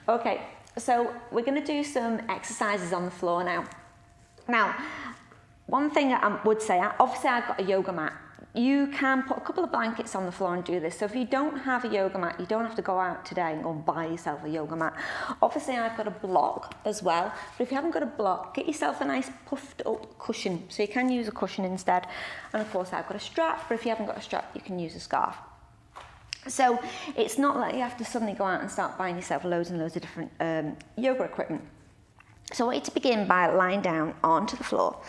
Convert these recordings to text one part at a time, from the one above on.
Okay, so we're going to do some exercises on the floor now. Now, one thing I would say, obviously I've got a yoga mat. You can put a couple of blankets on the floor and do this. So if you don't have a yoga mat, you don't have to go out today and go and buy yourself a yoga mat. Obviously I've got a block as well, but if you haven't got a block, get yourself a nice puffed up cushion. So you can use a cushion instead. And of course I've got a strap, but if you haven't got a strap, you can use a scarf. So it's not like you have to suddenly go out and start buying yourself loads and loads of different yoga equipment. So I want you to begin by lying down onto the floor.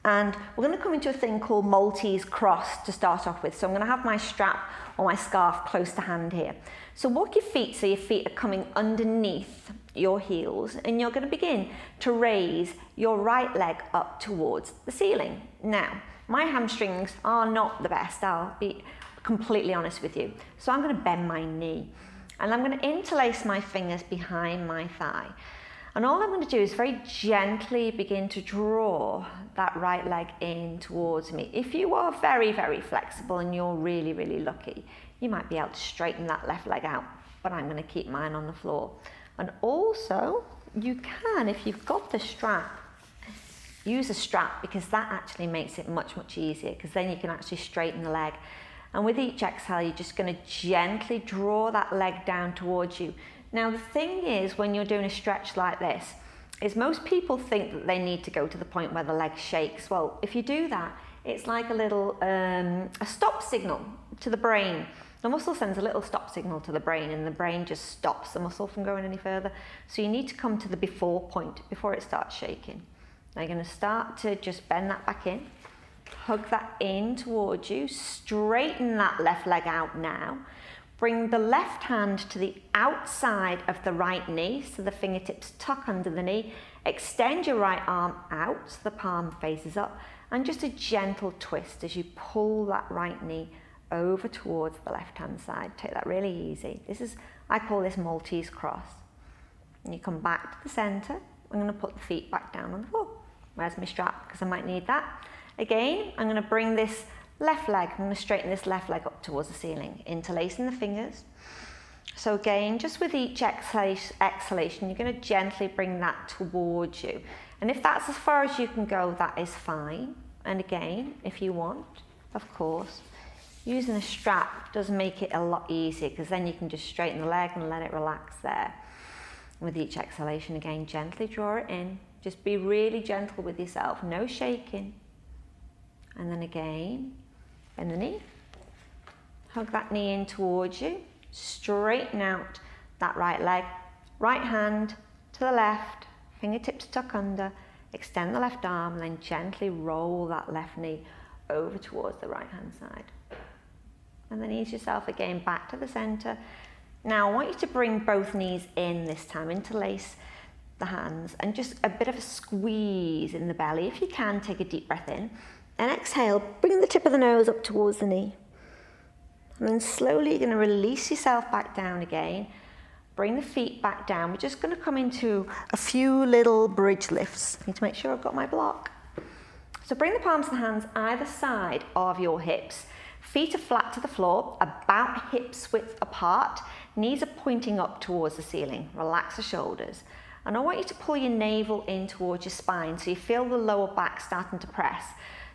And we're going to come into a thing called Maltese Cross to start off with. So I'm going to have my strap or my scarf close to hand here. So walk your feet so your feet are coming underneath your heels, and you're going to begin to raise your right leg up towards the ceiling. Now, my hamstrings are not the best, I'll be completely honest with you. So I'm going to bend my knee and I'm going to interlace my fingers behind my thigh. And all I'm going to do is very gently begin to draw that right leg in towards me. If you are very, very flexible and you're really, really lucky, you might be able to straighten that left leg out, but I'm going to keep mine on the floor. And also, you can, if you've got the strap, use a strap, because that actually makes it much, much easier, because then you can actually straighten the leg. And with each exhale, you're just going to gently draw that leg down towards you. Now, the thing is, when you're doing a stretch like this, is most people think that they need to go to the point where the leg shakes. Well, if you do that, it's like a little a stop signal to the brain. The muscle sends a little stop signal to the brain, and the brain just stops the muscle from going any further. So you need to come to the before point, before it starts shaking. Now you're going to start to just bend that back in, hug that in towards you, straighten that left leg out now. Bring the left hand to the outside of the right knee, so the fingertips tuck under the knee. Extend your right arm out, so the palm faces up, and just a gentle twist as you pull that right knee over towards the left-hand side. Take that really easy. I call this Maltese Cross. And you come back to the center. I'm going to put the feet back down on the floor. Where's my strap? Because I might need that. Again, I'm going to bring this left leg, I'm going to straighten this left leg up towards the ceiling, interlacing the fingers. So again, just with each exhalation, you're going to gently bring that towards you. And if that's as far as you can go, that is fine. And again, if you want, of course, using a strap does make it a lot easier, because then you can just straighten the leg and let it relax there. With each exhalation, again, gently draw it in. Just be really gentle with yourself, no shaking. And then again, bend the knee, hug that knee in towards you, straighten out that right leg, right hand to the left, fingertips tuck under, extend the left arm, and then gently roll that left knee over towards the right hand side. And then ease yourself again back to the center. Now I want you to bring both knees in this time, interlace the hands, and just a bit of a squeeze in the belly. If you can, take a deep breath in. And exhale, bring the tip of the nose up towards the knee. And then slowly you're going to release yourself back down again. Bring the feet back down. We're just going to come into a few little bridge lifts. I need to make sure I've got my block. So bring the palms of the hands either side of your hips. Feet are flat to the floor, about hips width apart. Knees are pointing up towards the ceiling. Relax the shoulders. And I want you to pull your navel in towards your spine so you feel the lower back starting to press.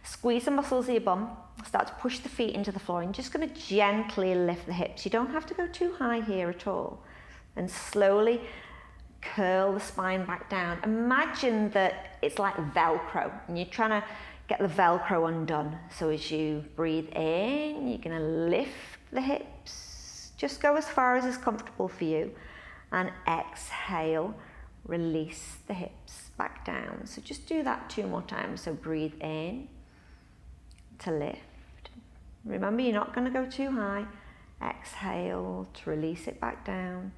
Squeeze the muscles of your bum, start to push the feet into the floor, and just going to gently lift the hips. You don't have to go too high here at all. And slowly curl the spine back down. Imagine that it's like Velcro, and you're trying to get the Velcro undone. So as you breathe in, you're going to lift the hips. Just go as far as is comfortable for you. And exhale, release the hips back down. So just do that 2 more times. So breathe in to lift. Remember, you're not going to go too high. Exhale to release it back down.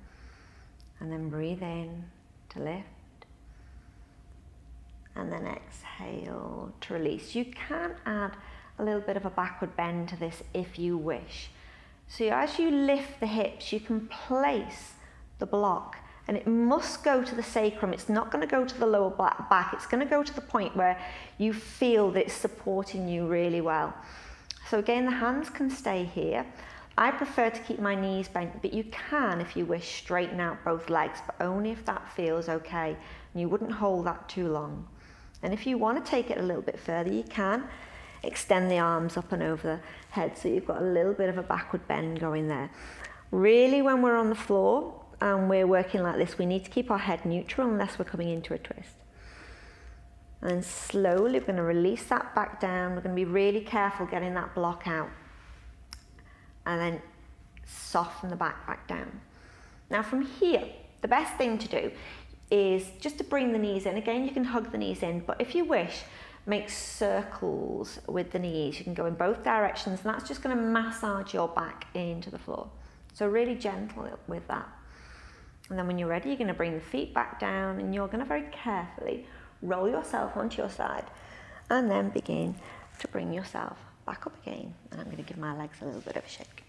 And then breathe in to lift. And then exhale to release. You can add a little bit of a backward bend to this if you wish. So as you lift the hips, you can place the block, and it must go to the sacrum. It's not going to go to the lower back. It's going to go to the point where you feel that it's supporting you really well. So again, the hands can stay here. I prefer to keep my knees bent, but you can, if you wish, straighten out both legs, but only if that feels okay. And you wouldn't hold that too long. And if you want to take it a little bit further, you can extend the arms up and over the head, so you've got a little bit of a backward bend going there. Really, when we're on the floor and we're working like this, we need to keep our head neutral unless we're coming into a twist. And then slowly we're going to release that back down. We're going to be really careful getting that block out. And then soften the back down. Now from here, the best thing to do is just to bring the knees in. Again, you can hug the knees in, but if you wish, make circles with the knees. You can go in both directions, and that's just going to massage your back into the floor. So really gentle with that. And then when you're ready, you're going to bring the feet back down, and you're going to very carefully roll yourself onto your side, and then begin to bring yourself back up again. And I'm going to give my legs a little bit of a shake.